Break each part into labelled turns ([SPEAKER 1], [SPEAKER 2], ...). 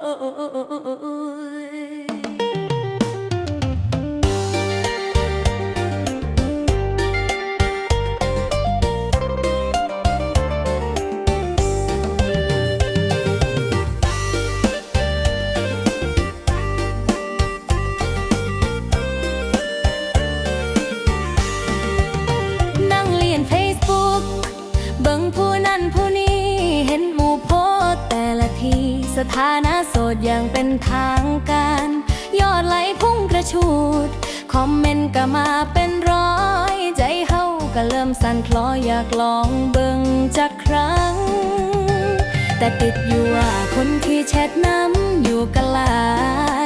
[SPEAKER 1] นั่งเลียน Facebook เบิ่งผู้นั้นผู้นี้เห็นหมู่โพสต์แต่ละทีสถานะโสดอย่างเป็นทางการยอดไลค์พุ่งกระชูดคอมเมนต์ก็มาเป็นร้อยใจเฮาก็เริ่มสั่นคลออยากลองเบิ่งจักครั้งแต่ติดอยู่ว่าคนที่แชทน้ำอยู่กันหลา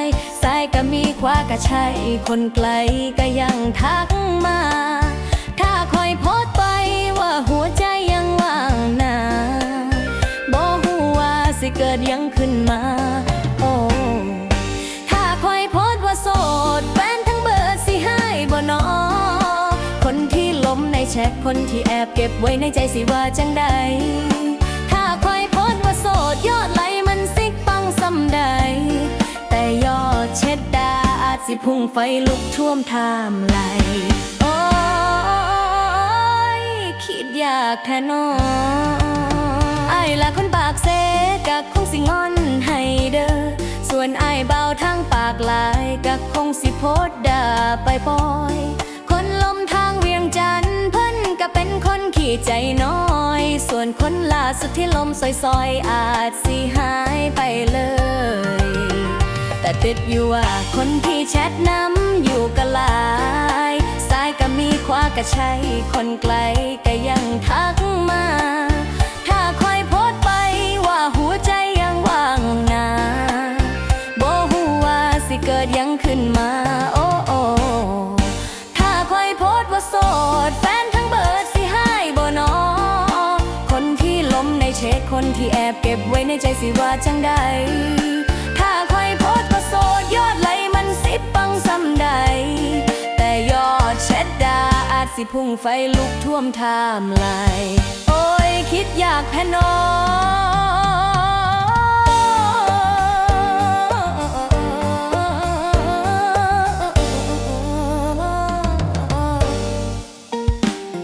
[SPEAKER 1] ยซ้ายก็มีขวาก็ใช่คนไกลก็ยังทักมาถ้าคอยโพสต์ไปว่าหัวใจยังว่างนาบ่ฮู้ว่าสิเกิดยังขึ้นมาโอ้ถ้าคอยโพสต์ว่าโสดแฟนทั้งเบิดสิให้บ่นอคนที่ล้มในแชทคนที่แอบเก็บไว้ในใจสิว่าจังใดถ้าคอยโพสต์ว่าโสดยอดไลค์มันสิปังส่ำใดแต่ยอดเช็ดดาอาจสิพุ่งไฟลุกท่วมไทม์ไลน์โอ้ยคิดอยากแท้น้อไอ้ละคนปากเสกะคงสิงอนให้เด้อส่วนไอ้เบาทางปากลายกะคงสิโพสต์ด่าไปปล่อยคนลมทางเวียงจันทน์เพิ่นก็เป็นคนขี้ใจน้อยส่วนคนล่าสุดที่ลมซอยๆอาจสิหายไปเลยแต่ติดอยู่ว่าคนที่แชทน้ำอยู่ก็หลายซ้ายก็มีขวาก็ใช่คนไกลก็ยังทักมาถ้าคอยโพสต์ไปว่าหัวใจยังว่างนาบ่ฮู้ว่าสิเกิดยังขึ้นมาโอ้โอ้ถ้าคอยโพสต์ว่าโสดแฟนทั้งเบิดสิให้บ่นอคนที่ล้มในเชทคนที่แอบเก็บไว้ในใจสิว่าจังใดถ้าคอยโพสต์ว่าโสดยอดไลค์มันสิปังส่ำใดแต่ยอดแชทดาอาจสิพุ่งไฟลุกท่วมไทม์ไลน์โอ้ยคิดอยากแพ้น้อ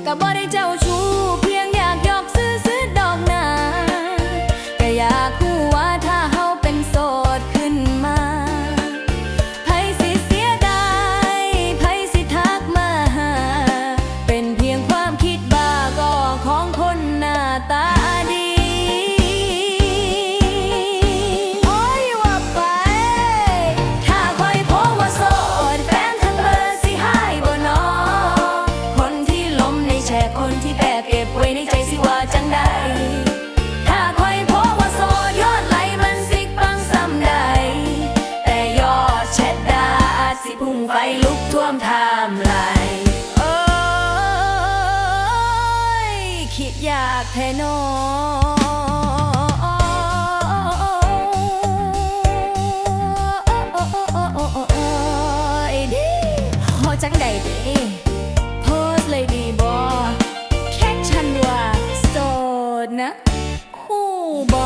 [SPEAKER 1] ก็บ่ได้เจ้าชู้เพียงอยากหยอกซื้อดอกนาก็อยากรู้ว่าถ้าเฮาเป็นโสดขึ้นมาไผสิเสียดายไผสิทักมาหาเป็นเพียงความคิดบ้าก็ของคนหน้าตาดีโอ้ยว่าไปถ้าคอยโพสต์ว่าโสดแฟนทั้งเบิดสิให้บ่นอคนที่ล้มในแชทคนที่แอบเก็บไว้ในใจสิว่าจังใดถ้าคอยโพสต์ว่าโสดยอดไลค์มันสิปังส่ำใดแต่ยอดแชทดาอาจสิพุ่งไฟลุกท่วมไทม์ไลน์โอ้ยคิดอยากแท้น้อดิโหจังใดดิโพสต์เลยดีบ่แค่ฉันว่าโสดนะคู่บ่